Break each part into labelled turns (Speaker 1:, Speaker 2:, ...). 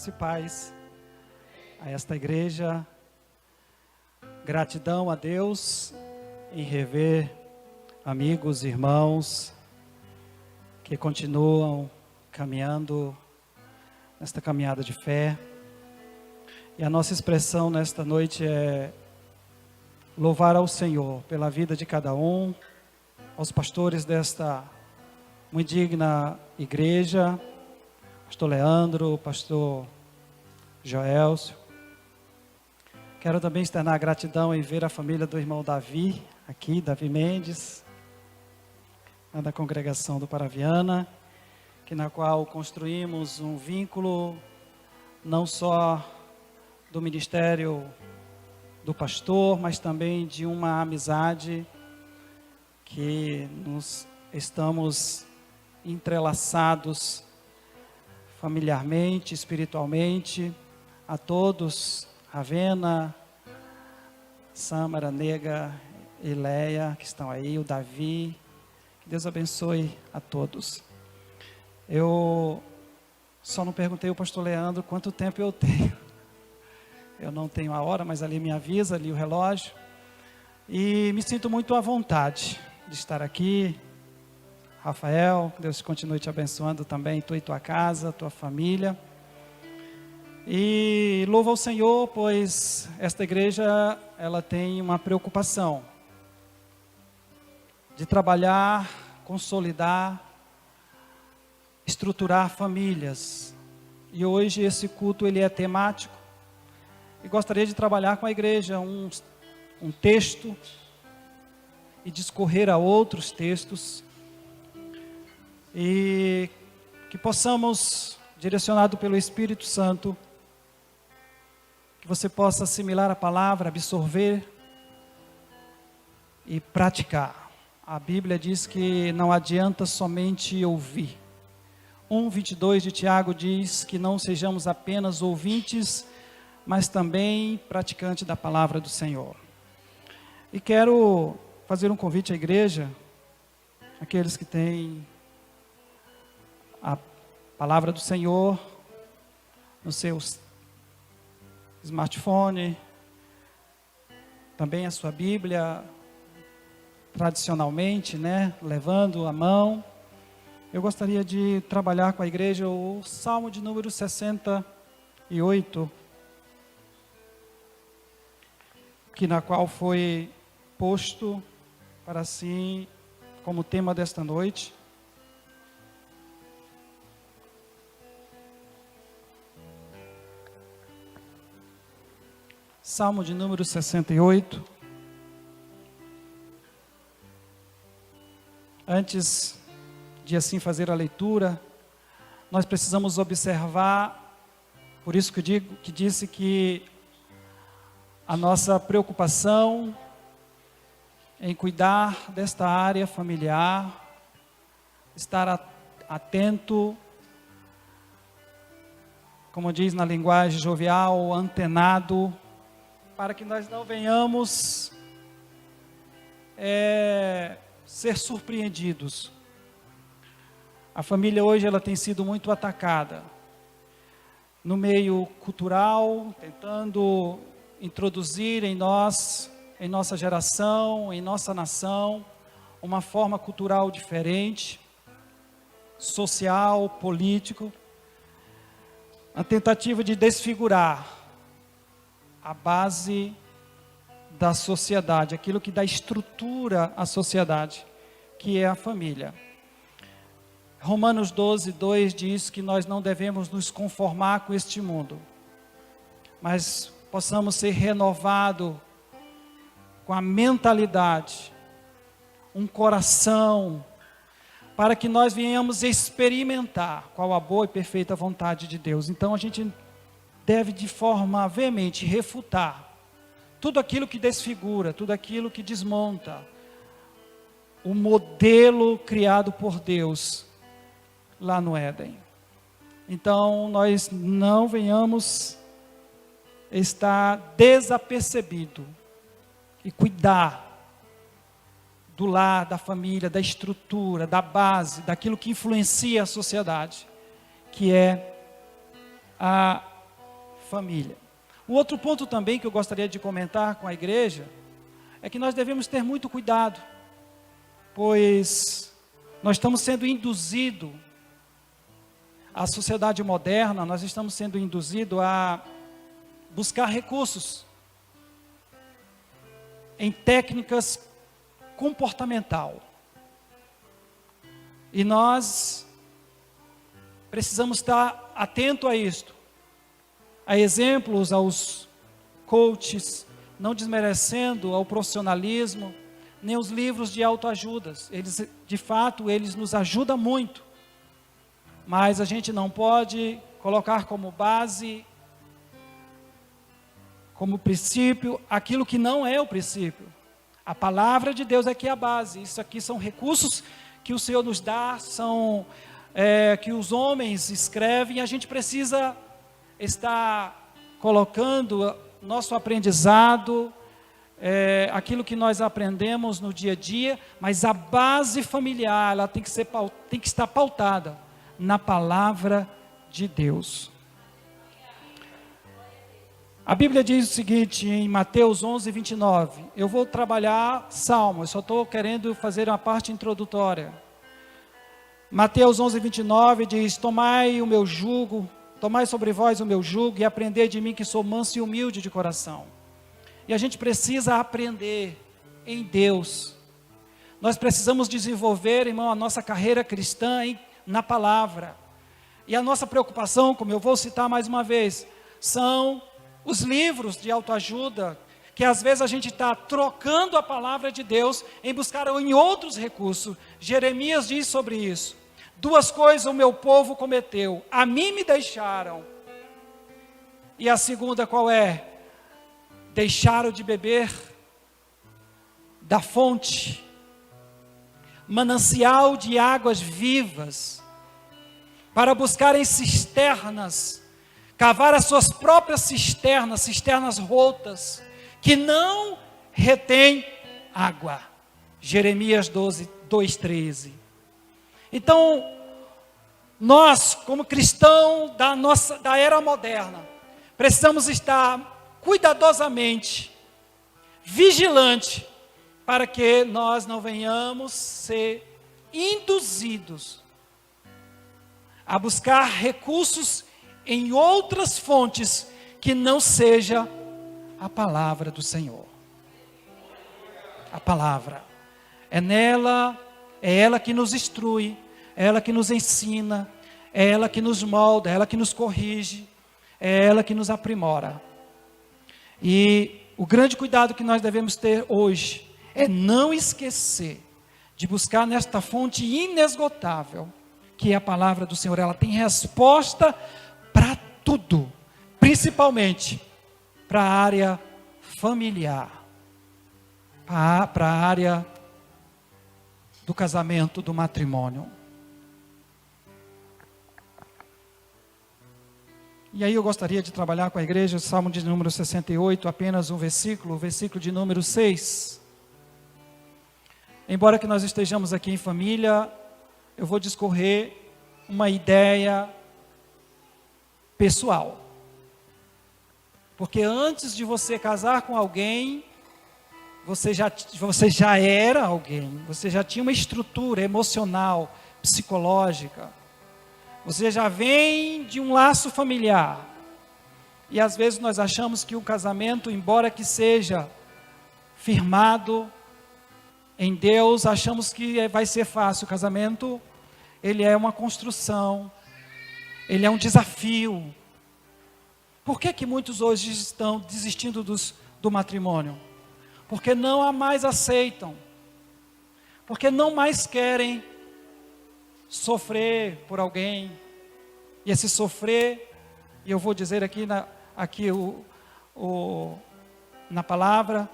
Speaker 1: Graça e paz a esta igreja. Gratidão a Deus em rever amigos, irmãos que continuam caminhando nesta caminhada de fé. E a nossa expressão nesta noite é louvar ao Senhor pela vida de cada um, aos pastores desta muito digna igreja, pastor Leandro, pastor Joelcio. Quero também externar gratidão em ver a família do irmão Davi, aqui, Davi Mendes, da congregação do Paraviana, na qual construímos um vínculo, não só do ministério do pastor, mas também de uma amizade que nos estamos entrelaçados familiarmente, espiritualmente. A todos, Ravena, Sâmara, Nega e Leia, que estão aí, o Davi, que Deus abençoe a todos. Eu só não perguntei ao pastor Leandro quanto tempo eu tenho. Eu não tenho a hora, mas ali me avisa, ali o relógio. E me sinto muito à vontade de estar aqui. Rafael, Deus continue te abençoando também, tu e tua casa, tua família. E louvo ao Senhor, pois esta igreja, ela tem uma preocupação de trabalhar, consolidar, estruturar famílias. E hoje esse culto ele é temático. E gostaria de trabalhar com a igreja um texto e discorrer a outros textos. E que possamos, direcionado pelo Espírito Santo, que você possa assimilar a palavra, absorver e praticar. A Bíblia diz que não adianta somente ouvir. 1:22 de Tiago diz que não sejamos apenas ouvintes, mas também praticantes da palavra do Senhor. E quero fazer um convite à igreja, aqueles que têm a palavra do Senhor no seu smartphone, também a sua Bíblia, tradicionalmente, levando a mão. Eu gostaria de trabalhar com a igreja o Salmo de número 68, na qual foi posto para assim como tema desta noite. Salmo de número 68. Antes de assim fazer a leitura, nós precisamos observar, por isso que disse que a nossa preocupação em cuidar desta área familiar, estar atento, como diz na linguagem jovial, antenado, para que nós não venhamos ser surpreendidos. A família hoje ela tem sido muito atacada no meio cultural, tentando introduzir em nós, em nossa geração, em nossa nação, uma forma cultural diferente, social, político, a tentativa de desfigurar a base da sociedade, aquilo que dá estrutura à sociedade, que é a família. Romanos 12:2 diz que nós não devemos nos conformar com este mundo, mas possamos ser renovados com a mentalidade, um coração, para que nós venhamos experimentar qual a boa e perfeita vontade de Deus. Então a gente deve de forma veemente refutar tudo aquilo que desfigura, tudo aquilo que desmonta o modelo criado por Deus lá no Éden. Então nós não venhamos estar desapercebido e cuidar do lar, da família, da estrutura, da base, daquilo que influencia a sociedade, que é família. O outro ponto também que eu gostaria de comentar com a igreja é que nós devemos ter muito cuidado, pois nós estamos sendo induzidos, a sociedade moderna, nós estamos sendo induzidos a buscar recursos em técnicas comportamental. E nós precisamos estar atento a isto. A exemplos aos coaches, não desmerecendo ao profissionalismo, nem os livros de autoajudas. Eles, de fato, eles nos ajudam muito. Mas a gente não pode colocar como base, como princípio, aquilo que não é o princípio. A palavra de Deus é que é a base. Isso aqui são recursos que o Senhor nos dá, são que os homens escrevem, e a gente precisa estar colocando nosso aprendizado, aquilo que nós aprendemos no dia a dia, mas a base familiar, ela tem que estar pautada na palavra de Deus. A Bíblia diz o seguinte, em Mateus 11, 29, eu vou trabalhar Salmo, eu só estou querendo fazer uma parte introdutória. Mateus 11, 29 diz, tomai sobre vós o meu jugo e aprendei de mim que sou manso e humilde de coração. E a gente precisa aprender em Deus. Nós precisamos desenvolver, irmão, a nossa carreira cristã na palavra. E a nossa preocupação, como eu vou citar mais uma vez, são os livros de autoajuda, que às vezes a gente está trocando a palavra de Deus em buscar em outros recursos. Jeremias diz sobre isso. 2 coisas o meu povo cometeu, a mim me deixaram. E a segunda qual é? Deixaram de beber da fonte, manancial de águas vivas, para buscarem cisternas, cavar as suas próprias cisternas rotas, que não retém água. Jeremias 2:13. Então, nós, como cristãos da era moderna, precisamos estar cuidadosamente vigilante para que nós não venhamos ser induzidos a buscar recursos em outras fontes que não seja a palavra do Senhor. A palavra é ela que nos instrui, é ela que nos ensina, é ela que nos molda, é ela que nos corrige, é ela que nos aprimora. E o grande cuidado que nós devemos ter hoje é não esquecer de buscar nesta fonte inesgotável, que é a palavra do Senhor. Ela tem resposta para tudo, principalmente para a área familiar, para a área do casamento, do matrimônio. E aí eu gostaria de trabalhar com a igreja o Salmo de número 68, apenas um versículo, o versículo de número 6. Embora que nós estejamos aqui em família, eu vou discorrer uma ideia pessoal. Porque antes de você casar com alguém, você já era alguém, você já tinha uma estrutura emocional, psicológica. Você já vem de um laço familiar. E às vezes nós achamos que o casamento, embora que seja firmado em Deus, achamos que vai ser fácil. O casamento, ele é uma construção, ele é um desafio. Por que muitos hoje estão desistindo do matrimônio? Porque não a mais aceitam, porque não mais querem sofrer por alguém. E esse sofrer, e eu vou dizer aqui na palavra,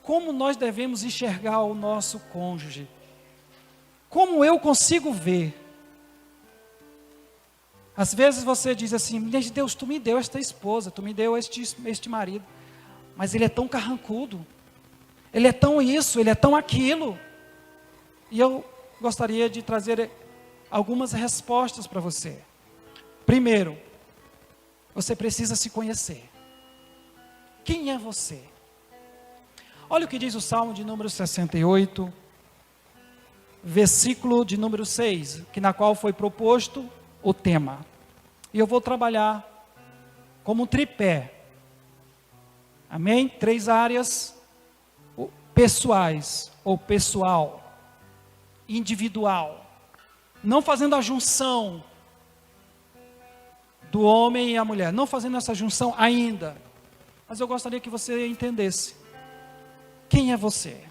Speaker 1: como nós devemos enxergar o nosso cônjuge, como eu consigo ver. Às vezes você diz assim, Deus, tu me deu esta esposa, tu me deu este marido, mas ele é tão carrancudo, ele é tão isso, ele é tão aquilo. E eu gostaria de trazer algumas respostas para você. Primeiro, Você precisa se conhecer. Quem é você? Olha o que diz o Salmo de número 68, versículo de número 6, que na qual foi proposto o tema. E eu vou trabalhar como um tripé. Amém? 3 áreas pessoais, ou pessoal, individual. Não fazendo a junção do homem e a mulher. Não fazendo essa junção ainda. Mas eu gostaria que você entendesse. Quem é você?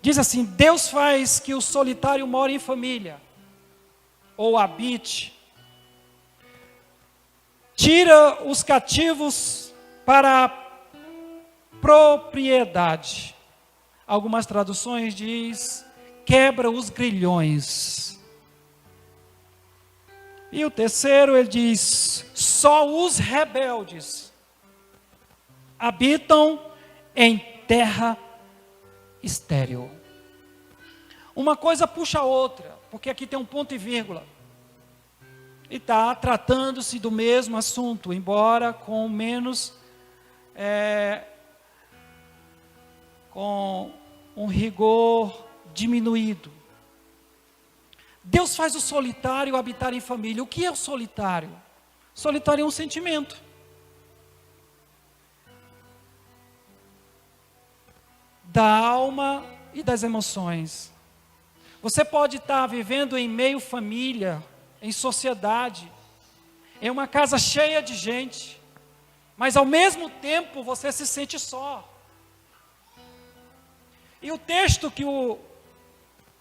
Speaker 1: Diz assim: Deus faz que o solitário more em família, ou habite. Tira os cativos para a propriedade. Algumas traduções diz: quebra os grilhões. E o terceiro ele diz: só os rebeldes habitam em terra estéril. Uma coisa puxa a outra, porque aqui tem um ponto e vírgula. E está tratando-se do mesmo assunto, embora com menos, com um rigor diminuído. Deus faz o solitário habitar em família. O que é o solitário? Solitário é um sentimento. Da alma e das emoções. Você pode estar vivendo em meio família, em sociedade, em uma casa cheia de gente, mas ao mesmo tempo você se sente só. E o texto que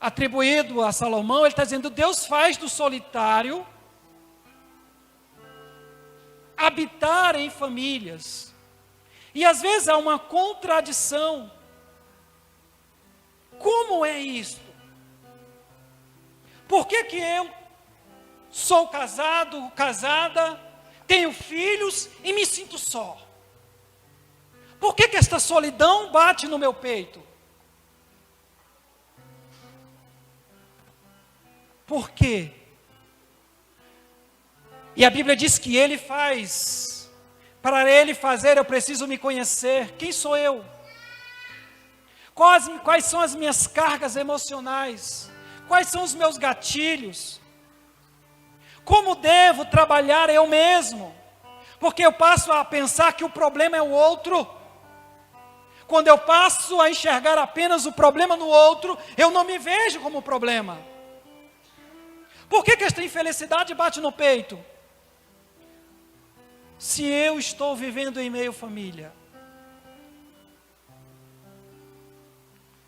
Speaker 1: atribuído a Salomão, ele está dizendo: Deus faz do solitário habitar em famílias. E às vezes há uma contradição. Como é isto? Por que eu sou casado, casada, tenho filhos e me sinto só? Por que esta solidão bate no meu peito? Por quê? E a Bíblia diz que Ele faz. Para Ele fazer, eu preciso me conhecer. Quem sou eu? Quais são as minhas cargas emocionais? Quais são os meus gatilhos? Como devo trabalhar eu mesmo? Porque eu passo a pensar que o problema é o outro. Quando eu passo a enxergar apenas o problema no outro, eu não me vejo como problema. Por que esta infelicidade bate no peito? Se eu estou vivendo em meio família.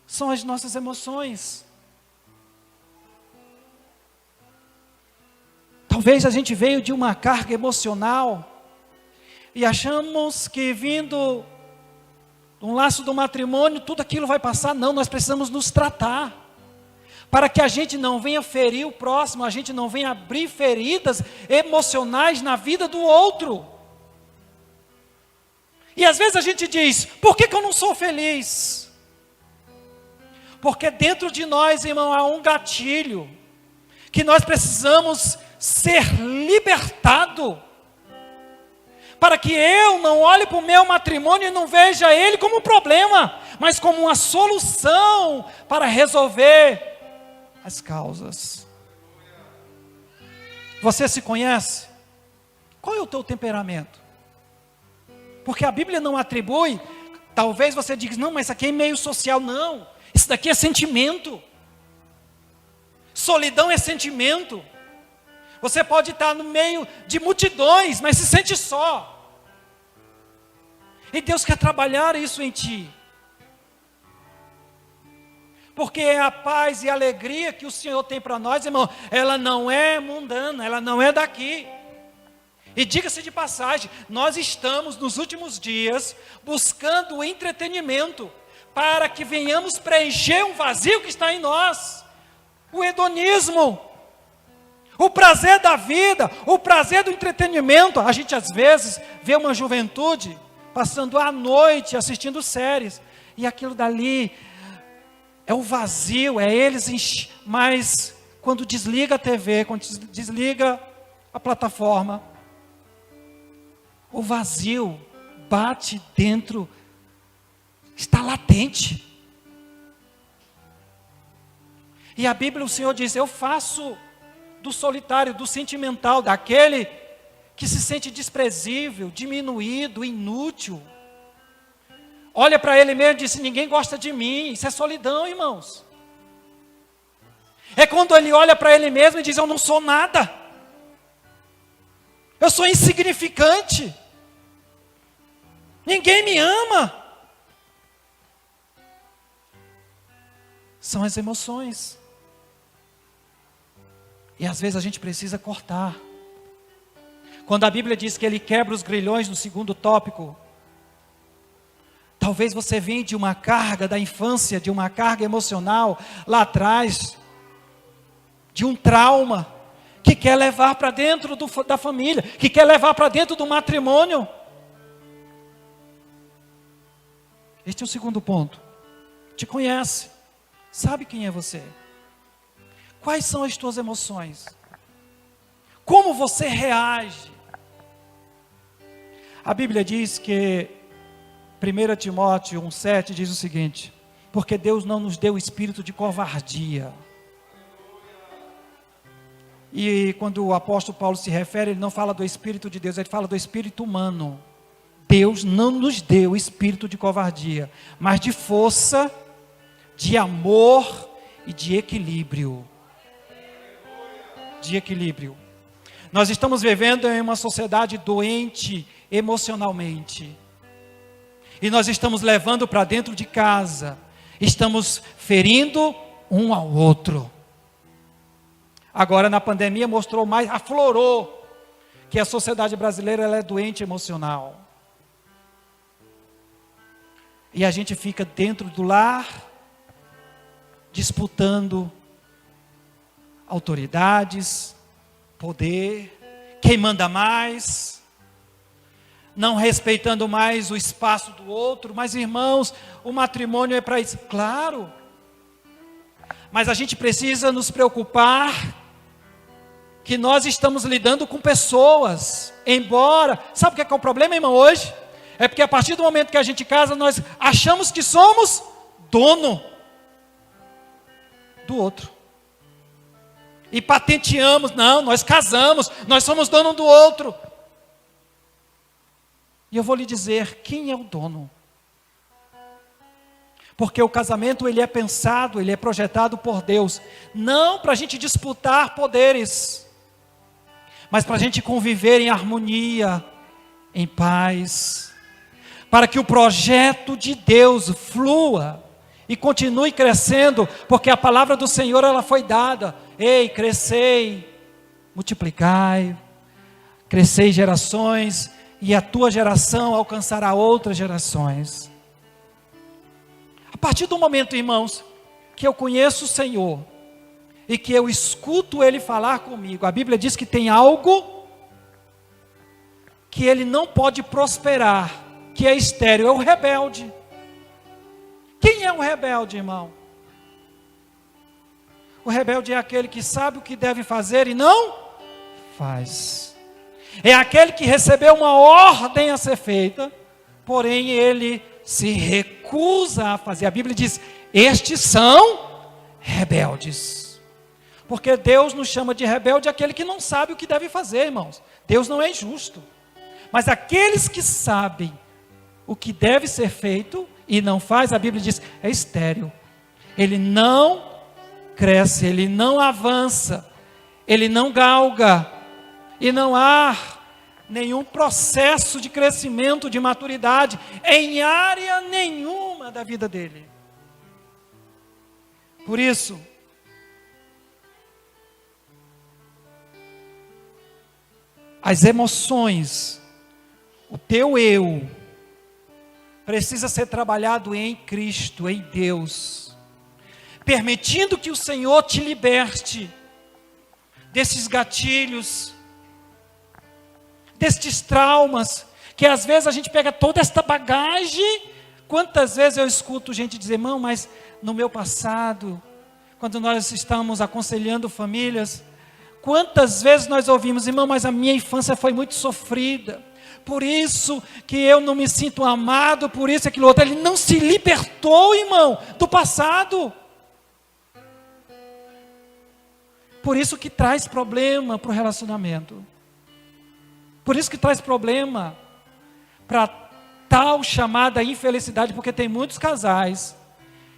Speaker 1: São as nossas emoções. Talvez a gente veio de uma carga emocional e achamos que vindo de um laço do matrimônio, tudo aquilo vai passar. Não, nós precisamos nos tratar, para que a gente não venha ferir o próximo, a gente não venha abrir feridas emocionais na vida do outro. E às vezes a gente diz: por que eu não sou feliz? Porque dentro de nós, irmão, há um gatilho, que nós precisamos ser libertado, para que eu não olhe para o meu matrimônio e não veja ele como um problema, mas como uma solução para resolver as causas. Você se conhece? Qual é o teu temperamento? Porque a Bíblia não atribui. Talvez você diga: não, mas isso aqui é meio social. Não, isso daqui é sentimento. Solidão é sentimento. Você pode estar no meio de multidões, mas se sente só. E Deus quer trabalhar isso em ti. Porque a paz e a alegria que o Senhor tem para nós, irmão, ela não é mundana, ela não é daqui. E diga-se de passagem, nós estamos nos últimos dias buscando o entretenimento, para que venhamos preencher um vazio que está em nós. O hedonismo, o prazer da vida, o prazer do entretenimento. A gente às vezes vê uma juventude passando a noite assistindo séries, e aquilo dali é o vazio, é eles, mas quando desliga a TV, quando desliga a plataforma, O vazio bate dentro, está latente. E a Bíblia, o Senhor diz: eu faço do solitário, do sentimental, daquele que se sente desprezível, diminuído, inútil. Olha para ele mesmo e diz: ninguém gosta de mim. Isso é solidão, irmãos. É quando ele olha para ele mesmo e diz: eu não sou nada. Eu sou insignificante. Ninguém me ama. São as emoções. E às vezes a gente precisa cortar. Quando a Bíblia diz que ele quebra os grilhões no segundo tópico, talvez você venha de uma carga da infância, de uma carga emocional lá atrás, de um trauma, que quer levar para dentro da família, que quer levar para dentro do matrimônio. Este é o segundo ponto. Te conhece, sabe quem é você. Quais são as tuas emoções? Como você reage? A Bíblia diz que 1 Timóteo 1,7 diz o seguinte: porque Deus não nos deu espírito de covardia. E quando o apóstolo Paulo se refere, ele não fala do Espírito de Deus, ele fala do espírito humano. Deus não nos deu espírito de covardia, mas de força, de amor e de equilíbrio. De equilíbrio. Nós estamos vivendo em uma sociedade doente emocionalmente. E nós estamos levando para dentro de casa. Estamos ferindo um ao outro. Agora na pandemia mostrou mais, aflorou que a sociedade brasileira ela é doente emocional. E a gente fica dentro do lar, disputando autoridades, poder, quem manda mais, não respeitando mais o espaço do outro. Mas irmãos, o matrimônio é para isso, claro, mas a gente precisa nos preocupar que nós estamos lidando com pessoas, embora, sabe o que é o problema, irmão, hoje? É porque a partir do momento que a gente casa, nós achamos que somos dono do outro. E patenteamos, não, nós casamos, nós somos dono do outro. E eu vou lhe dizer, quem é o dono? Porque o casamento ele é pensado, ele é projetado por Deus, não para a gente disputar poderes, mas para a gente conviver em harmonia, em paz, para que o projeto de Deus flua e continue crescendo, porque a palavra do Senhor ela foi dada: ei, crescei, multiplicai, crescei gerações, e a tua geração alcançará outras gerações. A partir do momento, irmãos, que eu conheço o Senhor, e que eu escuto Ele falar comigo, a Bíblia diz que tem algo que ele não pode prosperar, que é estéril, é o rebelde. Quem é o rebelde, irmão? O rebelde é aquele que sabe o que deve fazer e não faz. É aquele que recebeu uma ordem a ser feita, porém ele se recusa a fazer. A Bíblia diz: estes são rebeldes. Porque Deus nos chama de rebelde aquele que não sabe o que deve fazer, irmãos. Deus não é injusto. Mas aqueles que sabem o que deve ser feito e não faz, a Bíblia diz, é estéril. Ele não cresce, ele não avança, ele não galga, e não há nenhum processo de crescimento, de maturidade, em área nenhuma da vida dele. Por isso, as emoções, o teu eu, precisa ser trabalhado em Cristo, em Deus, permitindo que o Senhor te liberte desses gatilhos, destes traumas, que às vezes a gente pega toda esta bagagem. Quantas vezes eu escuto gente dizer: irmão, mas no meu passado, quando nós estamos aconselhando famílias, quantas vezes nós ouvimos: irmão, mas a minha infância foi muito sofrida, por isso que eu não me sinto amado, por isso aquilo outro. Ele não se libertou, irmão, do passado. Por isso que traz problema para o relacionamento. Por isso que traz problema para tal chamada infelicidade, porque tem muitos casais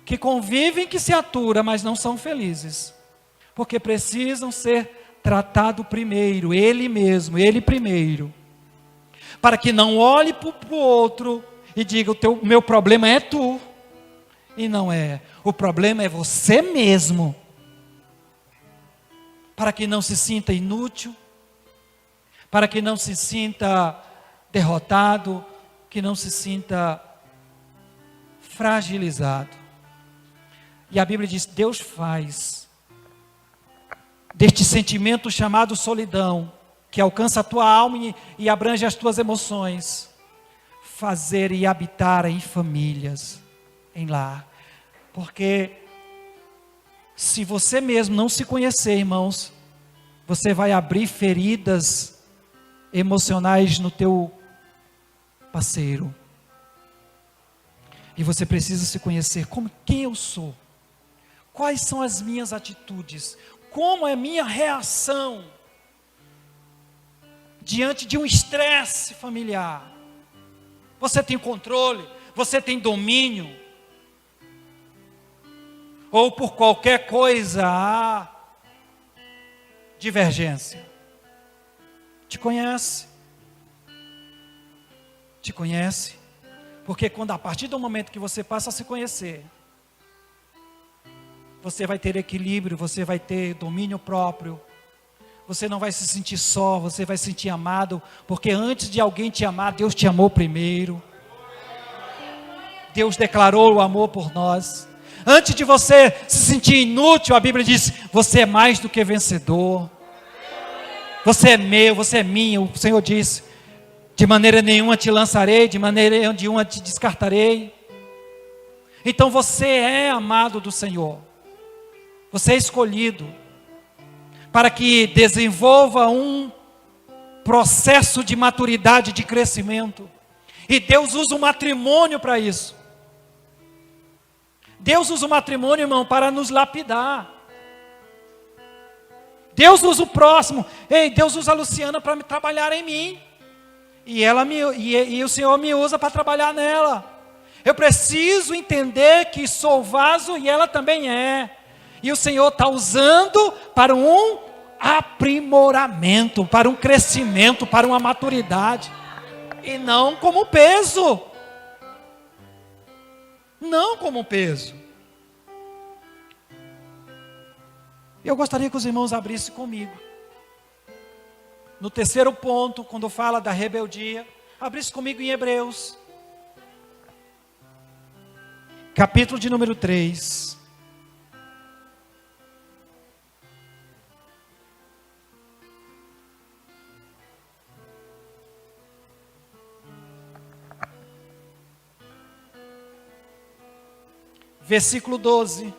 Speaker 1: que convivem, que se aturam, mas não são felizes. Porque precisam ser tratados primeiro, ele mesmo, ele primeiro. Para que não olhe para o outro e diga, o meu problema é tu. E não é. O problema é você mesmo. Para que não se sinta inútil. Para que não se sinta derrotado. Que não se sinta fragilizado. E a Bíblia diz, Deus faz deste sentimento chamado solidão, que alcança a tua alma e abrange as tuas emoções, fazer e habitar em famílias, em lar. Porque se você mesmo não se conhecer, irmãos, você vai abrir feridas emocionais no teu parceiro. E você precisa se conhecer como quem eu sou. Quais são as minhas atitudes? Como é a minha reação diante de um estresse familiar? Você tem controle? Você tem domínio? Ou por qualquer coisa há divergência? Te conhece? Te conhece? Porque quando a partir do momento que você passa a se conhecer, você vai ter equilíbrio, você vai ter domínio próprio. Você não vai se sentir só, você vai se sentir amado, porque antes de alguém te amar, Deus te amou primeiro. Deus declarou o amor por nós. Antes de você se sentir inútil, a Bíblia diz, você é mais do que vencedor. Você é meu, você é minha. O Senhor disse, de maneira nenhuma te lançarei, de maneira nenhuma te descartarei. Então você é amado do Senhor. Você é escolhido para que desenvolva um processo de maturidade, de crescimento. E Deus usa o matrimônio para isso. Deus usa o matrimônio, irmão, para nos lapidar. Deus usa o próximo. Ei, Deus usa a Luciana para trabalhar em mim. E o Senhor me usa para trabalhar nela. Eu preciso entender que sou vaso e ela também é. E o Senhor está usando para um aprimoramento, para um crescimento, para uma maturidade. E não como peso. Não como peso. Eu gostaria que os irmãos abrissem comigo. No terceiro ponto, quando fala da rebeldia, abrisse comigo em Hebreus. Capítulo de número 3. Versículo 12.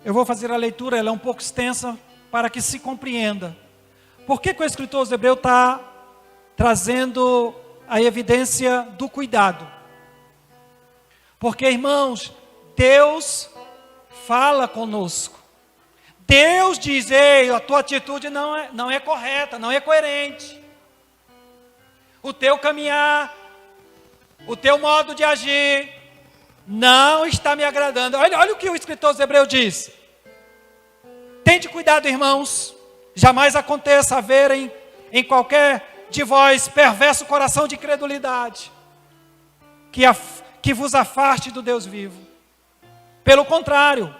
Speaker 1: Eu vou fazer a leitura, ela é um pouco extensa, para que se compreenda. Por que o escritor aos Hebreus está trazendo a evidência do cuidado? Porque, irmãos, Deus fala conosco. Deus diz, ei, a tua atitude não é correta, não é coerente. O teu caminhar, o teu modo de agir, não está me agradando. Olha o que o escritor aos Hebreus diz. Tende cuidado, irmãos. Jamais aconteça haver em qualquer de vós perverso coração de credulidade, que vos afaste do Deus vivo. Pelo contrário,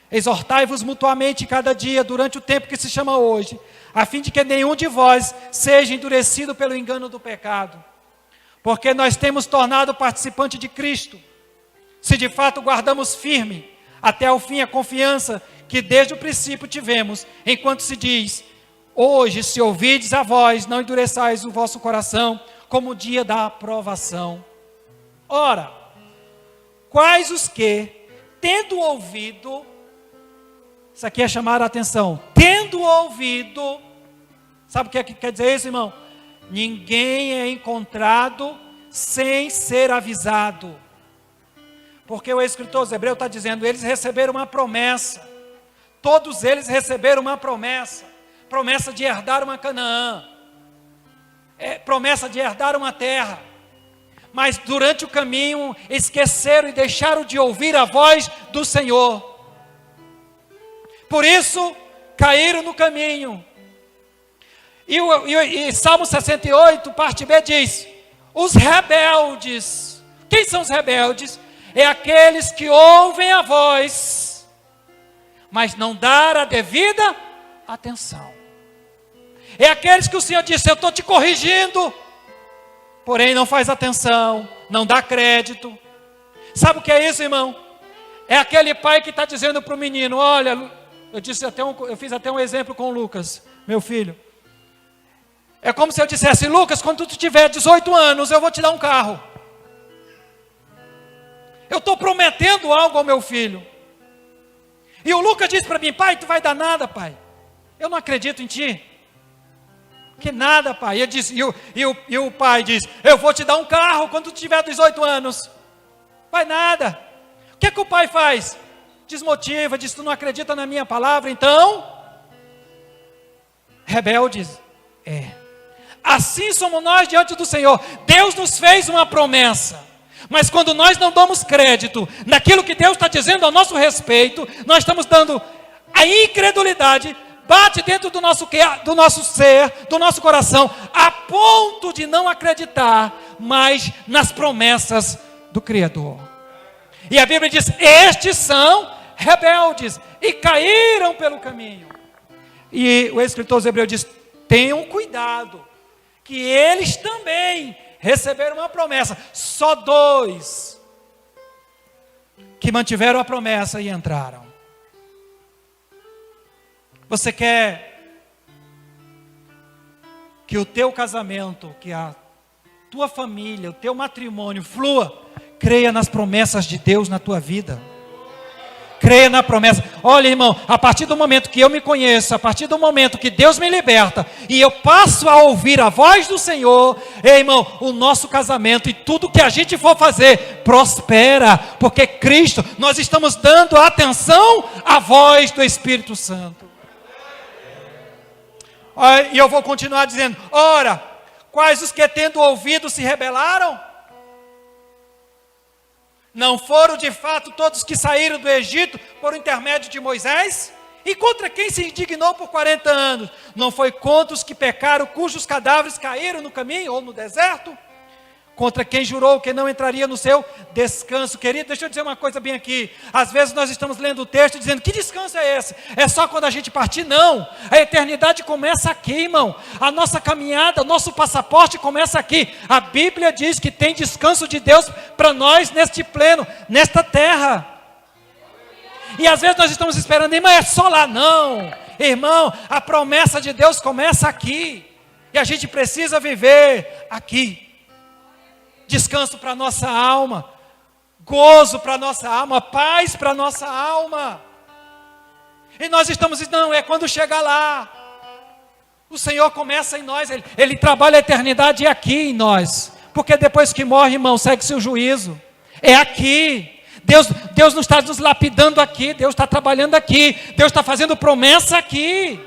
Speaker 1: exortai-vos mutuamente cada dia durante o tempo que se chama hoje, a fim de que nenhum de vós seja endurecido pelo engano do pecado. Porque nós temos tornado participante de Cristo, se de fato guardamos firme até ao fim a confiança que desde o princípio tivemos, enquanto se diz, hoje se ouvides a voz, não endureçais o vosso coração, como o dia da aprovação. Ora, quais os que, tendo ouvido, isso aqui é chamar a atenção, tendo ouvido, sabe o que quer dizer isso, irmão? Ninguém é encontrado sem ser avisado. Porque o escritor aos Hebreus está dizendo, eles receberam uma promessa. Todos eles receberam uma promessa. Promessa de herdar uma Canaã. Promessa de herdar uma terra. Mas durante o caminho esqueceram e deixaram de ouvir a voz do Senhor. Por isso, caíram no caminho. E Salmo 68, parte B diz, os rebeldes. Quem são os rebeldes? É aqueles que ouvem a voz, mas não dar a devida atenção. É aqueles que o Senhor disse, eu estou te corrigindo, porém não faz atenção, não dá crédito. Sabe o que é isso, irmão? É aquele pai que está dizendo para o menino, olha, eu fiz até um exemplo com o Lucas, meu filho. É como se eu dissesse, Lucas, quando tu tiver 18 anos, eu vou te dar um carro. Eu estou prometendo algo ao meu filho. E o Lucas disse para mim, pai, tu vai dar nada, pai. Eu não acredito em ti. Que nada, pai. E o pai diz, eu vou te dar um carro quando tu tiver 18 anos. Vai nada. O que é que o pai faz? Desmotiva, diz, tu não acredita na minha palavra, então? Rebeldes. Assim somos nós diante do Senhor. Deus nos fez uma promessa. Mas quando nós não damos crédito naquilo que Deus está dizendo ao nosso respeito, nós estamos dando a incredulidade, bate dentro do nosso ser, do nosso coração, a ponto de não acreditar mais nas promessas do Criador. E a Bíblia diz, estes são rebeldes e caíram pelo caminho. E o escritor aos Hebreus diz, tenham cuidado, que eles também receberam uma promessa. Só 2 que mantiveram a promessa e entraram. Você quer que o teu casamento, que a tua família, o teu matrimônio flua? Creia nas promessas de Deus na tua vida. Creia na promessa. Olha, irmão, a partir do momento que eu me conheço, a partir do momento que Deus me liberta, e eu passo a ouvir a voz do Senhor, irmão, o nosso casamento e tudo que a gente for fazer, prospera, porque Cristo, nós estamos dando atenção à voz do Espírito Santo. E eu vou continuar dizendo, ora, quais os que tendo ouvido se rebelaram? Não foram de fato todos que saíram do Egito por intermédio de Moisés? E contra quem se indignou por 40 anos? Não foi contra os que pecaram, cujos cadáveres caíram no caminho ou no deserto? Contra quem jurou que não entraria no seu descanso? Querido, deixa eu dizer uma coisa bem aqui. Às vezes nós estamos lendo o texto dizendo, que descanso é esse? É só quando a gente partir? Não. A eternidade começa aqui, irmão. A nossa caminhada, nosso passaporte começa aqui. A Bíblia diz que tem descanso de Deus para nós neste pleno, nesta terra. E às vezes nós estamos esperando, irmão, é só lá. Não. Irmão, a promessa de Deus começa aqui. E a gente precisa viver aqui. Descanso para a nossa alma, gozo para a nossa alma, paz para a nossa alma. E nós estamos dizendo, não, é quando chegar lá. O Senhor começa em nós, Ele trabalha a eternidade aqui em nós. Porque depois que morre, irmão, segue-se o juízo. É aqui. Deus não está nos lapidando aqui, Deus está trabalhando aqui. Deus está fazendo promessa aqui.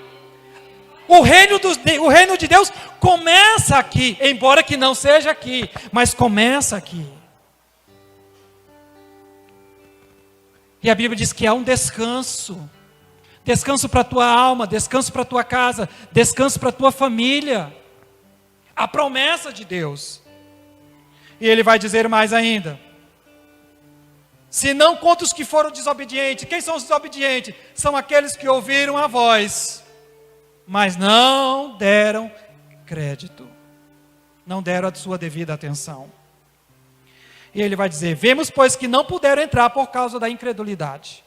Speaker 1: O reino de Deus começa aqui, embora que não seja aqui, mas começa aqui. E a Bíblia diz que há um descanso. Descanso para a tua alma, descanso para a tua casa, descanso para a tua família. A promessa de Deus. E ele vai dizer mais ainda. Se não contra os que foram desobedientes. Quem são os desobedientes? São aqueles que ouviram a voz, mas não deram crédito, não deram a sua devida atenção. E ele vai dizer, vemos pois que não puderam entrar por causa da incredulidade.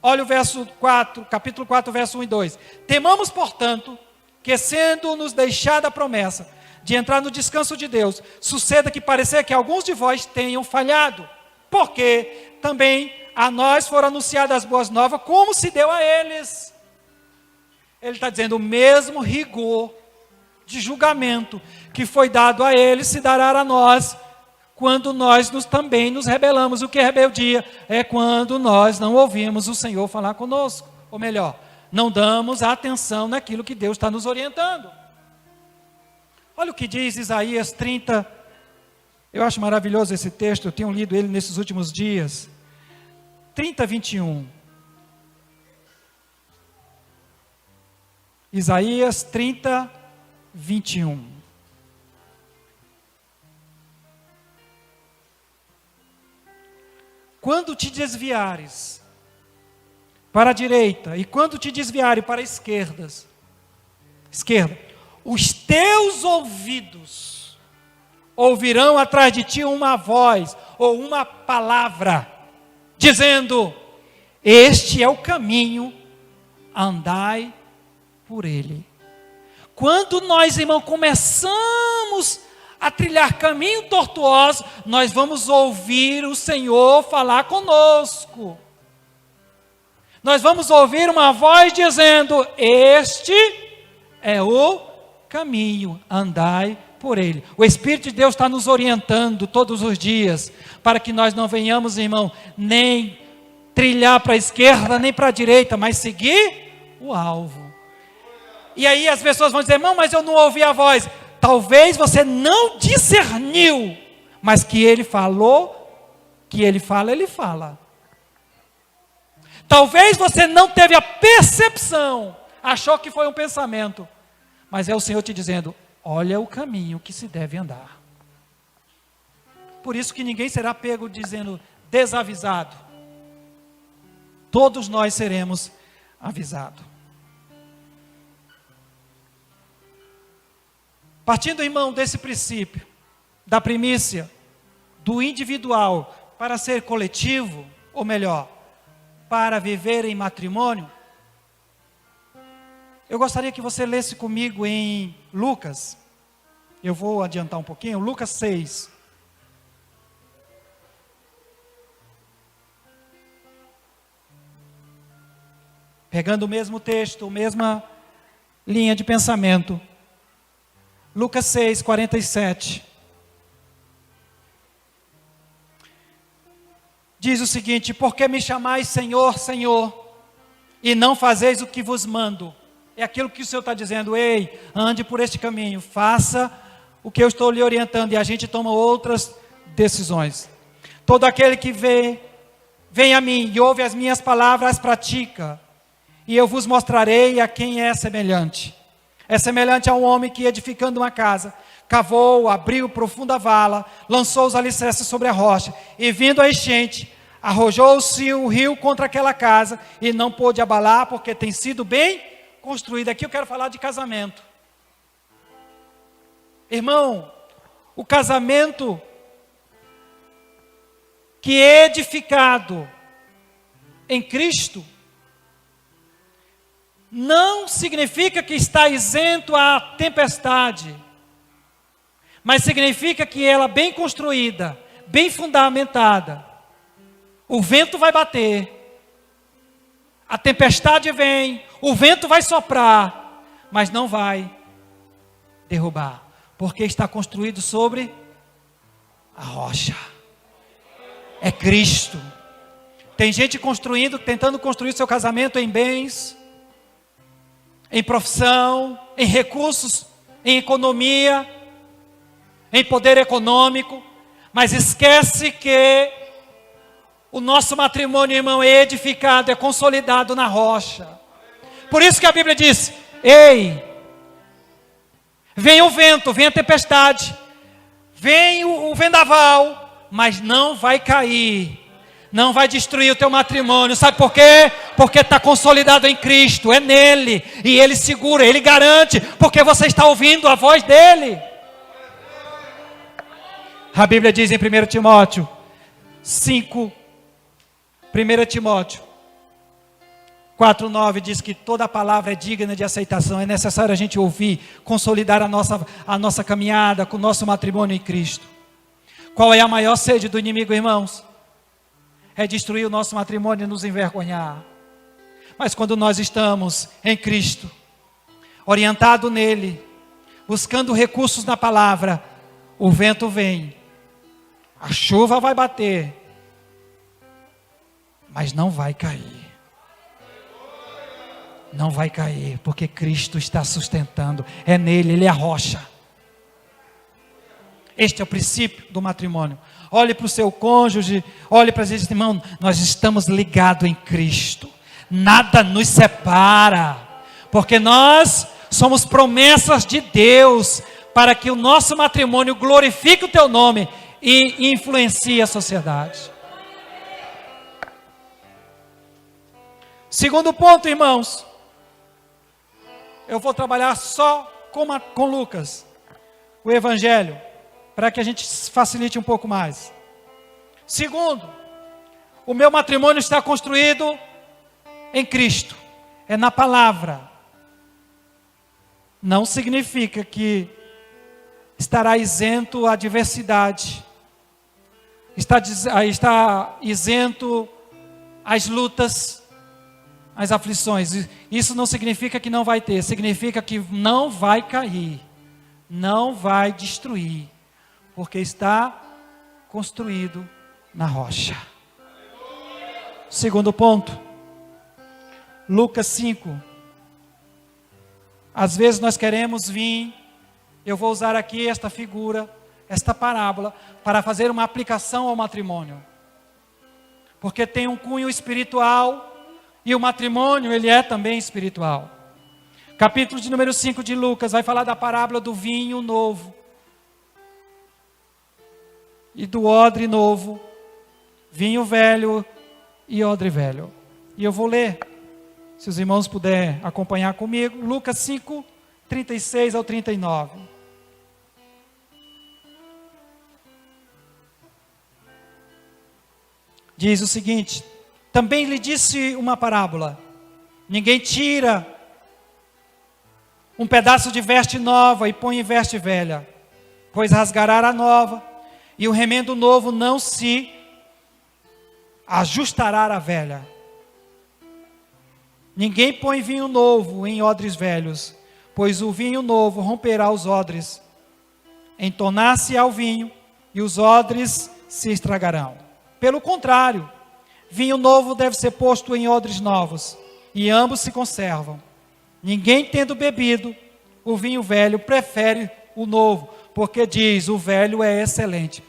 Speaker 1: Olha o verso 4, capítulo 4, verso 1 e 2. Temamos, portanto, que sendo nos deixada a promessa de entrar no descanso de Deus, suceda que parecer que alguns de vós tenham falhado, porque também a nós foram anunciadas as boas novas, como se deu a eles. Ele está dizendo, o mesmo rigor de julgamento que foi dado a ele se dará a nós, quando nós também nos rebelamos. O que é rebeldia? É quando nós não ouvimos o Senhor falar conosco. Ou melhor, não damos atenção naquilo que Deus está nos orientando. Olha o que diz Isaías 30. Eu acho maravilhoso esse texto, eu tenho lido ele nesses últimos dias. 30, 21. Isaías 30, 21. Quando te desviares para a direita, e quando te desviares para a esquerda, os teus ouvidos ouvirão atrás de ti uma voz, ou uma palavra, dizendo: este é o caminho, andai por ele. Quando nós, irmão, começamos a trilhar caminho tortuoso, nós vamos ouvir o Senhor falar conosco. Nós vamos ouvir uma voz dizendo: este é o caminho, andai por ele. O Espírito de Deus está nos orientando todos os dias, para que nós não venhamos, irmão, nem trilhar para a esquerda, nem para a direita, mas seguir o alvo. E aí as pessoas vão dizer: irmão, mas eu não ouvi a voz. Talvez você não discerniu, mas que ele falou, que ele fala, ele fala. Talvez você não teve a percepção, achou que foi um pensamento, mas é o Senhor te dizendo: olha o caminho que se deve andar. Por isso que ninguém será pego dizendo desavisado. Todos nós seremos avisados. Partindo, irmão, desse princípio, da primícia, do individual para ser coletivo, ou melhor, para viver em matrimônio, eu gostaria que você lesse comigo em Lucas. Eu vou adiantar um pouquinho, Lucas 6. Pegando o mesmo texto, a mesma linha de pensamento. Lucas 6, 47. Diz o seguinte: por que me chamais Senhor, Senhor, e não fazeis o que vos mando? É aquilo que o Senhor está dizendo: ei, ande por este caminho, faça o que eu estou lhe orientando, e a gente toma outras decisões. Todo aquele que vem a mim e ouve as minhas palavras, as pratica, e eu vos mostrarei a quem é semelhante. É semelhante a um homem que, edificando uma casa, cavou, abriu profunda vala, lançou os alicerces sobre a rocha, e vindo a enchente, arrojou-se o rio contra aquela casa, e não pôde abalar, porque tem sido bem construída. Aqui eu quero falar de casamento. Irmão, o casamento que é edificado em Cristo, não significa que está isento à tempestade, mas significa que ela bem construída, bem fundamentada, o vento vai bater, a tempestade vem, o vento vai soprar, mas não vai derrubar, porque está construído sobre a rocha, é Cristo. Tem gente tentando construir seu casamento em bens, em profissão, em recursos, em economia, em poder econômico, mas esquece que o nosso matrimônio, irmão, é edificado, é consolidado na rocha. Por isso que a Bíblia diz: ei, vem o vento, vem a tempestade, vem o vendaval, mas não vai cair, não vai destruir o teu matrimônio. Sabe por quê? Porque está consolidado em Cristo, é nele, e Ele segura, Ele garante, porque você está ouvindo a voz dEle. A Bíblia diz em 1 Timóteo 5, 1 Timóteo 4:9, diz que toda palavra é digna de aceitação. É necessário a gente ouvir, consolidar a nossa caminhada com o nosso matrimônio em Cristo. Qual é a maior sede do inimigo, irmãos? É destruir o nosso matrimônio e nos envergonhar. Mas quando nós estamos em Cristo, orientado nele, buscando recursos na palavra, o vento vem, a chuva vai bater, mas não vai cair. Não vai cair, porque Cristo está sustentando. É nele, Ele é a rocha. Este é o princípio do matrimônio. Olhe para o seu cônjuge, olhe para a gente, irmão, nós estamos ligados em Cristo. Nada nos separa, porque nós somos promessas de Deus, para que o nosso matrimônio glorifique o teu nome e influencie a sociedade. Segundo ponto, irmãos, eu vou trabalhar só com Lucas, o Evangelho, para que a gente facilite um pouco mais. Segundo, o meu matrimônio está construído em Cristo, é na palavra. Não significa que estará isento à adversidade, está isento às lutas, às aflições. Isso não significa que não vai ter, significa que não vai cair, não vai destruir, porque está construído na rocha. Segundo ponto, Lucas 5. Às vezes nós queremos vir, eu vou usar aqui esta figura, esta parábola, para fazer uma aplicação ao matrimônio, porque tem um cunho espiritual, e o matrimônio, ele é também espiritual. Capítulo de número 5 de Lucas, vai falar da parábola do vinho novo, e do odre novo, vinho velho e odre velho. E eu vou ler, se os irmãos puderem acompanhar comigo, Lucas 5, 36 ao 39. Diz o seguinte: também lhe disse uma parábola: ninguém tira um pedaço de veste nova e põe em veste velha, pois rasgará a nova, e o remendo novo não se ajustará à velha. Ninguém põe vinho novo em odres velhos, pois o vinho novo romperá os odres, entornar-se ao vinho, e os odres se estragarão. Pelo contrário, vinho novo deve ser posto em odres novos, e ambos se conservam. Ninguém tendo bebido o vinho velho prefere o novo, porque diz, o velho é excelente.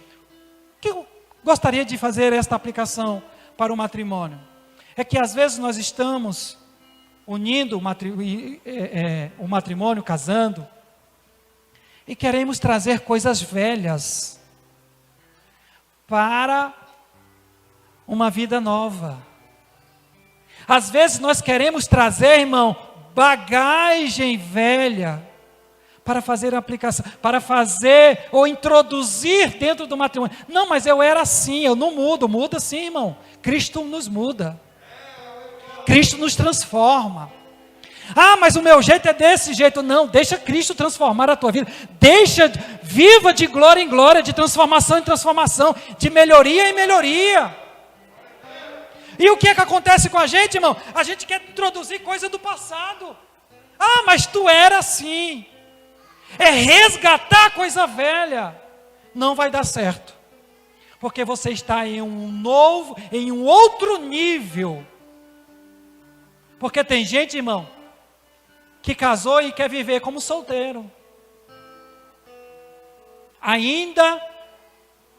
Speaker 1: Que eu gostaria de fazer esta aplicação para o matrimônio, é que às vezes nós estamos unindo o matrimônio, casando, e queremos trazer coisas velhas para uma vida nova. Às vezes nós queremos trazer, irmão, bagagem velha para fazer a aplicação, para fazer ou introduzir dentro do matrimônio. Não, mas eu era assim, eu não mudo. Muda sim, irmão. Cristo nos muda. Cristo nos transforma. Ah, mas o meu jeito é desse jeito. Não, deixa Cristo transformar a tua vida. Viva de glória em glória, de transformação em transformação, de melhoria em melhoria. E o que é que acontece com a gente, irmão? A gente quer introduzir coisa do passado. Ah, mas tu era assim. É resgatar coisa velha. Não vai dar certo. Porque você está em um outro nível. Porque tem gente, irmão, que casou e quer viver como solteiro. Ainda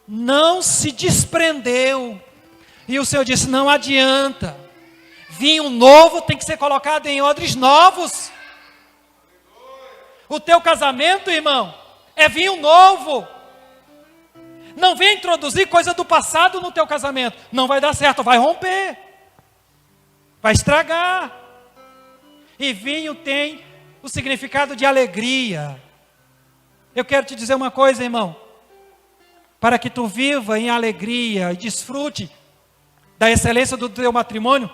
Speaker 1: não se desprendeu. E o Senhor disse, não adianta. Vinho novo tem que ser colocado em odres novos. O teu casamento, irmão, é vinho novo. Não venha introduzir coisa do passado no teu casamento. Não vai dar certo, vai romper. Vai estragar. E vinho tem o significado de alegria. Eu quero te dizer uma coisa, irmão. Para que tu viva em alegria e desfrute da excelência do teu matrimônio,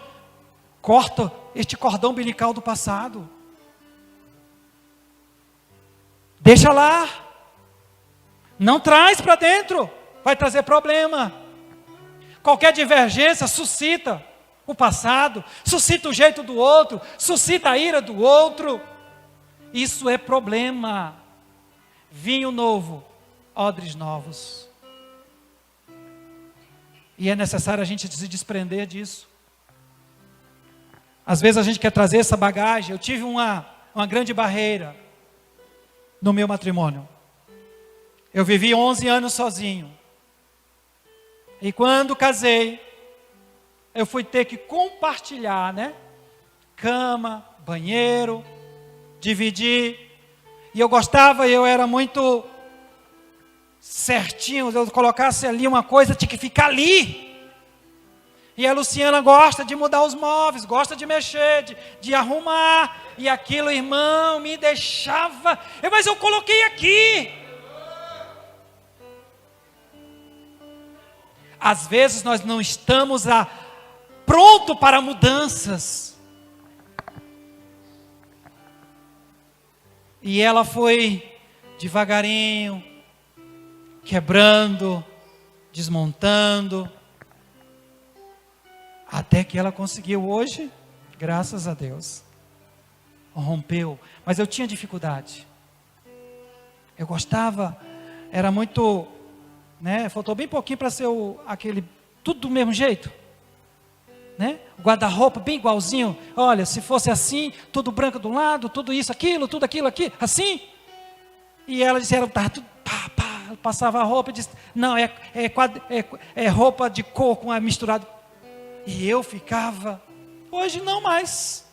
Speaker 1: corta este cordão umbilical do passado. Deixa lá. Não traz para dentro. Vai trazer problema. Qualquer divergência suscita o passado, suscita o jeito do outro, suscita a ira do outro. Isso é problema. vinho novo, odres novos. E é necessário a gente se desprender disso. Às vezes a gente quer trazer essa bagagem. Eu tive uma grande barreira no meu matrimônio. Eu vivi 11 anos sozinho. E quando casei, eu fui ter que compartilhar, né? Cama, banheiro, dividir. E eu era muito certinho. Se eu colocasse ali uma coisa, tinha que ficar ali. E a Luciana gosta de mudar os móveis, gosta de mexer, de arrumar. E aquilo, irmão, me deixava. Mas eu coloquei aqui. Às vezes nós não estamos pronto para mudanças. E ela foi devagarinho, quebrando, desmontando, até que ela conseguiu hoje, graças a Deus, rompeu. Mas eu tinha dificuldade. Eu gostava, era muito, né? Faltou bem pouquinho para ser aquele, tudo do mesmo jeito. Né? Guarda-roupa bem igualzinho. Olha, se fosse assim, tudo branco do lado, tudo isso, aquilo, tudo aquilo aqui, assim. E ela disse, tudo, passava a roupa e disse, não, é roupa de cor com misturado. E eu ficava, hoje não mais,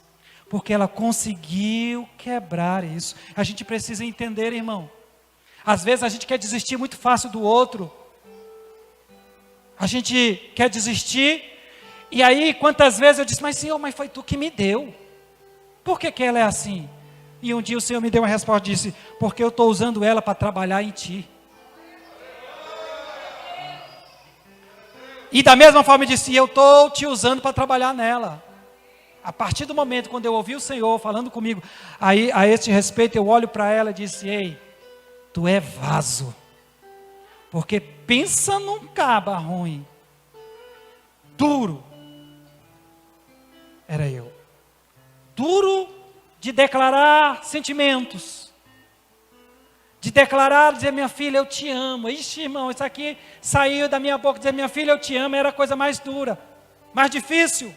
Speaker 1: porque ela conseguiu quebrar isso. A gente precisa entender, irmão. Às vezes a gente quer desistir muito fácil do outro. A gente quer desistir. E aí, quantas vezes eu disse, mas Senhor, mas foi tu que me deu. Por que ela é assim? E um dia o Senhor me deu uma resposta, disse, porque eu estou usando ela para trabalhar em ti. E da mesma forma eu disse, eu estou te usando para trabalhar nela. A partir do momento quando eu ouvi o Senhor falando comigo, aí a esse respeito eu olho para ela e disse, ei, tu é vaso. Porque pensa num caba ruim, duro. Era eu. Duro de declarar sentimentos. De declarar, dizer, minha filha, eu te amo. Ixi, irmão, isso aqui saiu da minha boca, dizer, minha filha, eu te amo, era a coisa mais dura, mais difícil.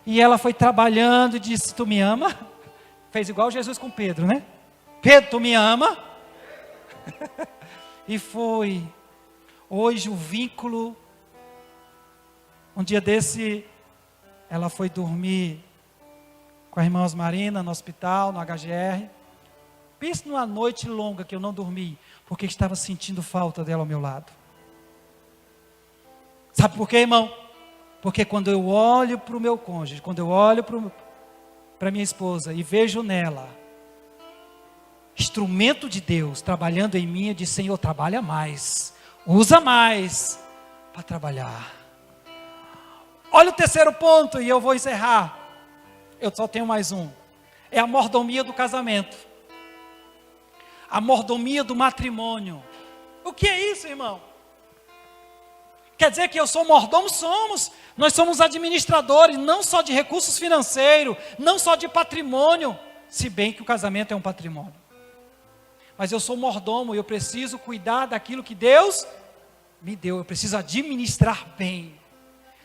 Speaker 1: E ela foi trabalhando e disse, tu me ama? Fez igual Jesus com Pedro, né? Pedro, tu me ama? E foi. Hoje o vínculo, um dia desse, ela foi dormir com a irmã Osmarina no hospital, no HGR. Pense numa noite longa que eu não dormi, porque estava sentindo falta dela ao meu lado. Sabe por quê, irmão? Porque quando eu olho para o meu cônjuge, quando eu olho para minha esposa e vejo nela instrumento de Deus trabalhando em mim, eu digo, Senhor, trabalha mais, usa mais para trabalhar. Olha o terceiro ponto e eu vou encerrar. Eu só tenho mais um. É a mordomia do casamento. A mordomia do matrimônio. O que é isso, irmão? Quer dizer que eu sou mordomo? Somos. Nós somos administradores, não só de recursos financeiros, não só de patrimônio, se bem que o casamento é um patrimônio. Mas eu sou mordomo e eu preciso cuidar daquilo que Deus me deu. Eu preciso administrar bem.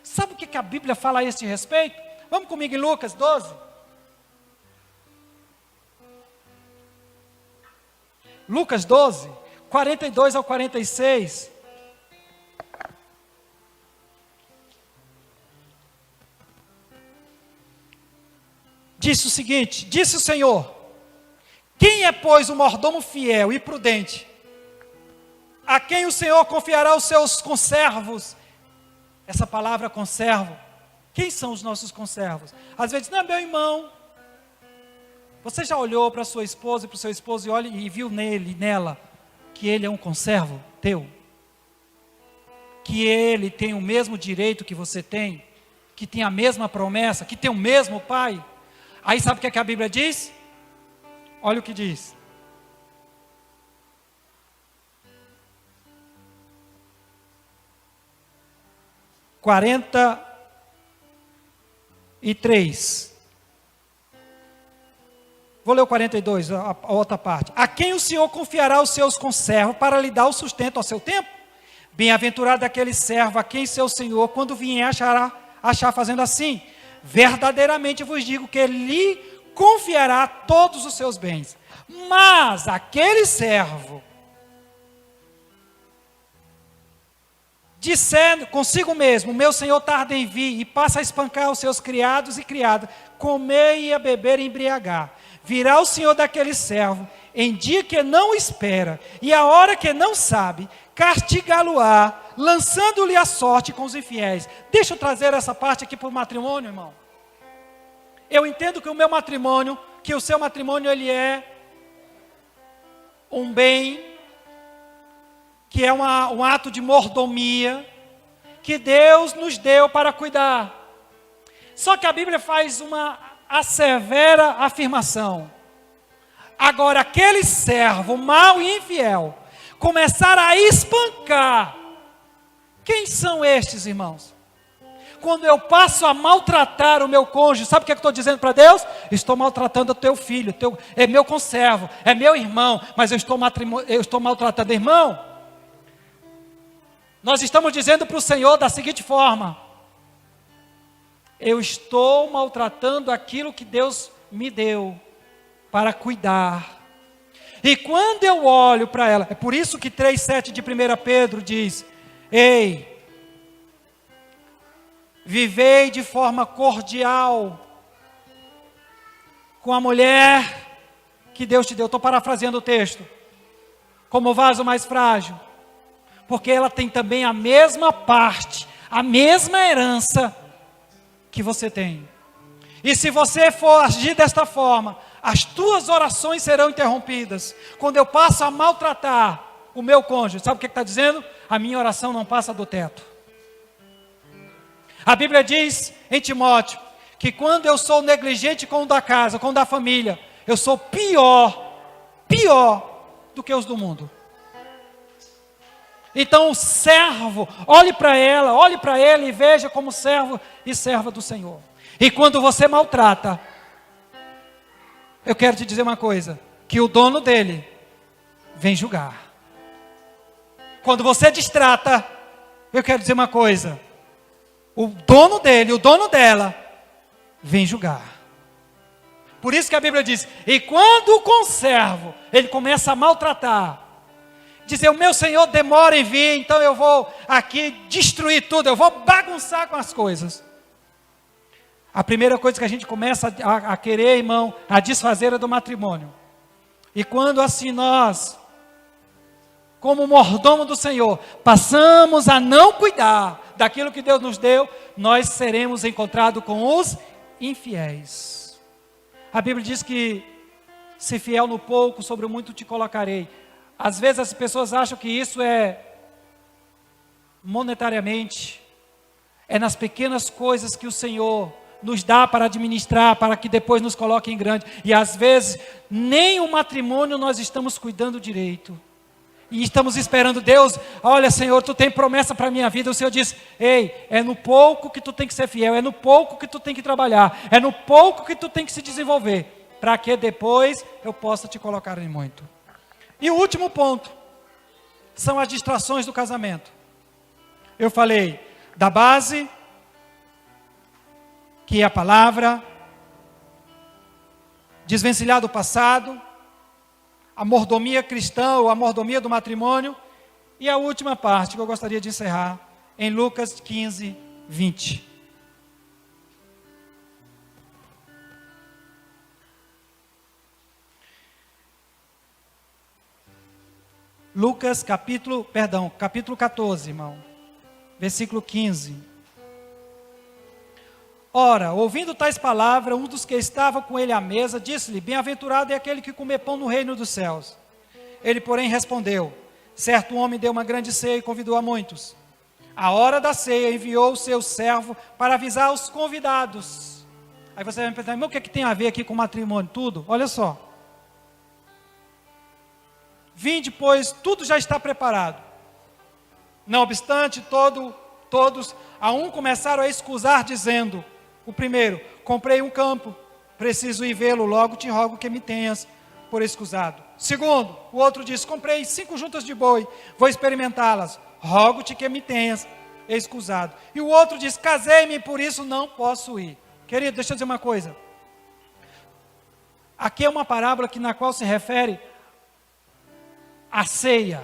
Speaker 1: Sabe o que a Bíblia fala a esse respeito? Vamos comigo em Lucas 12. Lucas 12, 42 ao 46. Disse o seguinte, disse o Senhor, quem é, pois, o mordomo fiel e prudente, a quem o Senhor confiará os seus conservos? Essa palavra conservo, quem são os nossos conservos? Às vezes, não é meu irmão. Você já olhou para sua esposa e para o seu esposo e viu nela, que ele é um conservo teu? Que ele tem o mesmo direito que você tem? Que tem a mesma promessa? Que tem o mesmo pai? Aí sabe o que a Bíblia diz? Olha o que diz. Quarenta e 3. Vou ler o 42, a outra parte. A quem o Senhor confiará os seus conservos para lhe dar o sustento ao seu tempo? Bem-aventurado aquele servo a quem seu Senhor, quando vier, achar fazendo assim. Verdadeiramente vos digo que ele lhe confiará todos os seus bens. Mas aquele servo disser consigo mesmo, meu Senhor tarda em vir, e passa a espancar os seus criados e criadas, comer e a beber e embriagar. Virá o Senhor daquele servo, em dia que não espera, e a hora que não sabe, castigá-lo-á, lançando-lhe a sorte com os infiéis. Deixa eu trazer essa parte aqui para o matrimônio, irmão. Eu entendo que o meu matrimônio, que o seu matrimônio, ele é um bem, que é um ato de mordomia, que Deus nos deu para cuidar. Só que a Bíblia faz uma assevera afirmação. Agora, aquele servo mau e infiel começar a espancar. Quem são estes, irmãos? Quando eu passo a maltratar o meu cônjuge, sabe o que eu estou dizendo para Deus? Estou maltratando o teu filho, é meu conservo, é meu irmão, mas eu estou maltratando, irmão. Nós estamos dizendo para o Senhor da seguinte forma: eu estou maltratando aquilo que Deus me deu para cuidar. E quando eu olho para ela, é por isso que 3,7 de 1 Pedro diz: ei, vivei de forma cordial com a mulher que Deus te deu. Estou parafraseando o texto. Como vaso mais frágil. Porque ela tem também a mesma parte, a mesma herança que você tem. E se você for agir desta forma, as tuas orações serão interrompidas. Quando eu passo a maltratar o meu cônjuge, sabe o que está dizendo? A minha oração não passa do teto. A Bíblia diz em Timóteo, que quando eu sou negligente com o da casa, com o da família, eu sou pior do que os do mundo. Então o servo, olhe para ela, olhe para ele e veja como servo e serva do Senhor. E quando você maltrata, eu quero te dizer uma coisa, que o dono dele vem julgar. Quando você destrata, eu quero dizer uma coisa, o dono dele, o dono dela, vem julgar. Por isso que a Bíblia diz, e quando o conservo, ele começa a maltratar, dizer, o meu Senhor demora em vir, então eu vou aqui destruir tudo, eu vou bagunçar com as coisas. A primeira coisa que a gente começa a querer, irmão, a desfazer é do matrimônio. E quando assim nós, como mordomo do Senhor, passamos a não cuidar daquilo que Deus nos deu, nós seremos encontrados com os infiéis. A Bíblia diz que, se fiel no pouco, sobre o muito te colocarei. Às vezes as pessoas acham que isso é monetariamente, é nas pequenas coisas que o Senhor nos dá para administrar, para que depois nos coloque em grande. E às vezes, nem o matrimônio nós estamos cuidando direito. E estamos esperando Deus, olha Senhor, tu tem promessa para a minha vida. O Senhor diz, ei, é no pouco que tu tem que ser fiel, é no pouco que tu tem que trabalhar, é no pouco que tu tem que se desenvolver, para que depois eu possa te colocar em muito. E o último ponto, são as distrações do casamento. Eu falei da base, que é a palavra, desvencilhar do passado, a mordomia cristã, ou a mordomia do matrimônio, e a última parte que eu gostaria de encerrar, em Lucas 15, 20. Lucas capítulo 14, irmão, versículo 15. Ora, ouvindo tais palavras, um dos que estava com ele à mesa, disse-lhe, bem-aventurado é aquele que comer pão no reino dos céus. Ele, porém, respondeu, certo homem deu uma grande ceia e convidou a muitos. À hora da ceia, enviou o seu servo para avisar os convidados. Aí você vai me perguntar, mas o que é que tem a ver aqui com matrimônio? Tudo? Olha só. Vinde, pois, tudo já está preparado. Não obstante, todos a um começaram a escusar, dizendo, o primeiro, comprei um campo, preciso ir vê-lo, logo te rogo que me tenhas por escusado. Segundo, o outro diz, comprei 5 juntas de boi, vou experimentá-las, rogo-te que me tenhas escusado. E o outro diz, casei-me, por isso não posso ir. Querido, deixa eu dizer uma coisa. Aqui é uma parábola na qual se refere à ceia.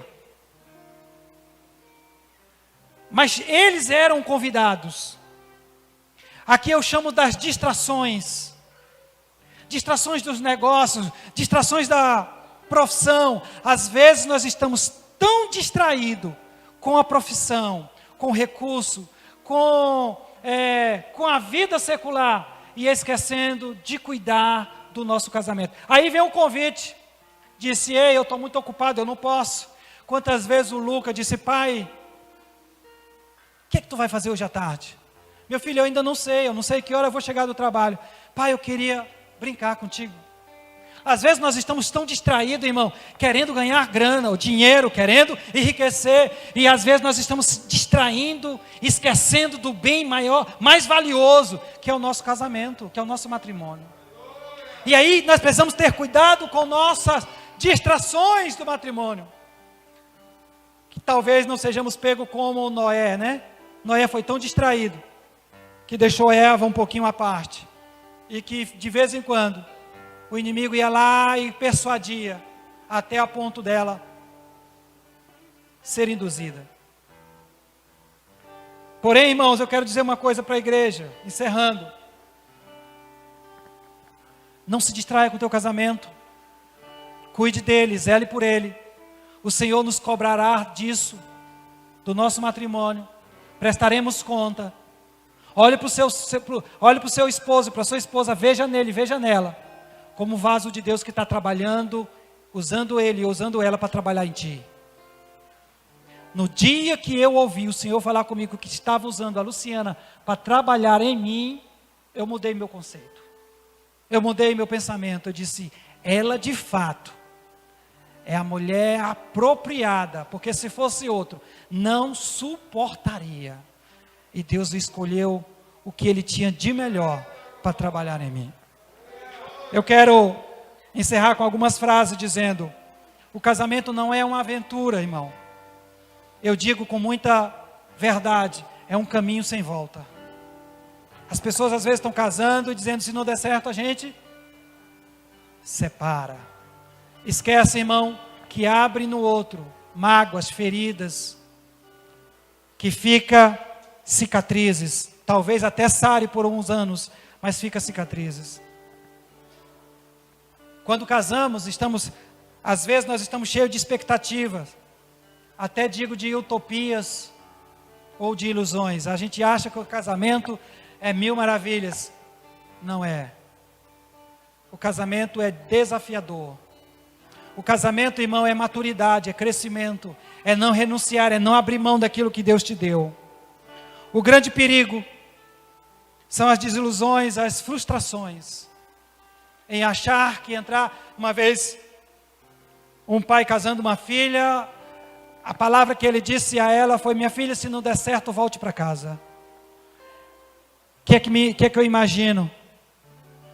Speaker 1: Mas eles eram convidados. Aqui eu chamo das distrações. Distrações dos negócios, distrações da profissão. Às vezes nós estamos tão distraídos com a profissão, com o recurso, com a vida secular e esquecendo de cuidar do nosso casamento. Aí vem o convite. Disse, ei, eu estou muito ocupado, eu não posso. Quantas vezes o Luca disse, pai, o que tu vai fazer hoje à tarde? Meu filho, eu ainda não sei que hora eu vou chegar do trabalho. Pai, eu queria brincar contigo. Às vezes nós estamos tão distraídos, irmão, querendo ganhar grana, o dinheiro, querendo enriquecer, e às vezes nós estamos distraindo, esquecendo do bem maior, mais valioso, que é o nosso casamento, que é o nosso matrimônio. E aí nós precisamos ter cuidado com nossas distrações do matrimônio. Que talvez não sejamos pegos como Noé, né? Noé foi tão distraído, que deixou Eva um pouquinho à parte. E que de vez em quando, o inimigo ia lá e persuadia, até a ponto dela ser induzida. Porém, irmãos, eu quero dizer uma coisa para a igreja, encerrando. Não se distraia com o teu casamento. Cuide dele, zele por ele. O Senhor nos cobrará disso, do nosso matrimônio. Prestaremos conta. Olhe para o seu esposo, para a sua esposa, veja nele, veja nela, como vaso de Deus que está trabalhando, usando ele e usando ela para trabalhar em ti. No dia que eu ouvi o Senhor falar comigo que estava usando a Luciana para trabalhar em mim, eu mudei meu conceito. Eu mudei meu pensamento. Eu disse, ela de fato é a mulher apropriada, porque se fosse outro, não suportaria. E Deus escolheu o que Ele tinha de melhor para trabalhar em mim. Eu quero encerrar com algumas frases dizendo, o casamento não é uma aventura, irmão. Eu digo com muita verdade, é um caminho sem volta. As pessoas às vezes estão casando e dizendo, se não der certo a gente separa. Esquece, irmão, que abre no outro mágoas, feridas, que fica cicatrizes, talvez até sare por uns anos, mas fica cicatrizes. Quando casamos, às vezes nós estamos cheios de expectativas, até digo de utopias ou de ilusões. A gente acha que o casamento é 1000 maravilhas. Não é. O casamento é desafiador. O casamento, irmão, é maturidade, é crescimento, é não renunciar, é não abrir mão daquilo que Deus te deu. O grande perigo são as desilusões, as frustrações, em achar que entrar, uma vez, um pai casando uma filha, a palavra que ele disse a ela foi, minha filha, se não der certo, volte para casa. O que é que eu imagino?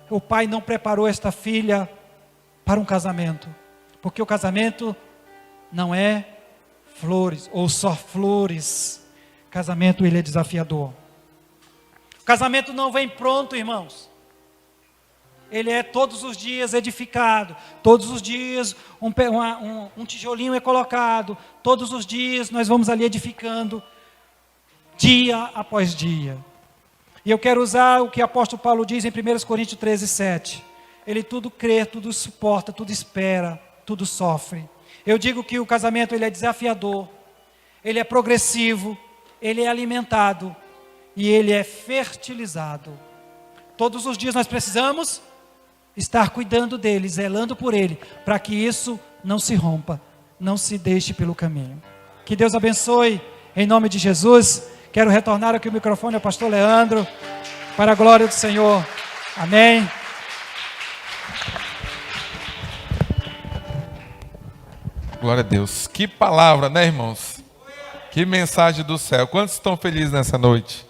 Speaker 1: O pai não preparou esta filha para um casamento, porque o casamento não é flores, ou só flores. Casamento, ele é desafiador. O casamento não vem pronto, irmãos. Ele é todos os dias edificado. Todos os dias um tijolinho é colocado. Todos os dias nós vamos ali edificando. Dia após dia. E eu quero usar o que o apóstolo Paulo diz em 1 Coríntios 13:7. Ele tudo crê, tudo suporta, tudo espera, tudo sofre. Eu digo que o casamento ele é desafiador. Ele é progressivo. Ele é alimentado e ele é fertilizado. Todos os dias nós precisamos estar cuidando dele, zelando por ele, para que isso não se rompa, não se deixe pelo caminho. Que Deus abençoe, em nome de Jesus. Quero retornar aqui o microfone ao pastor Leandro, para a glória do Senhor. Amém.
Speaker 2: Glória a Deus. Que palavra, né, irmãos? Que mensagem do céu. Quantos estão felizes nessa noite?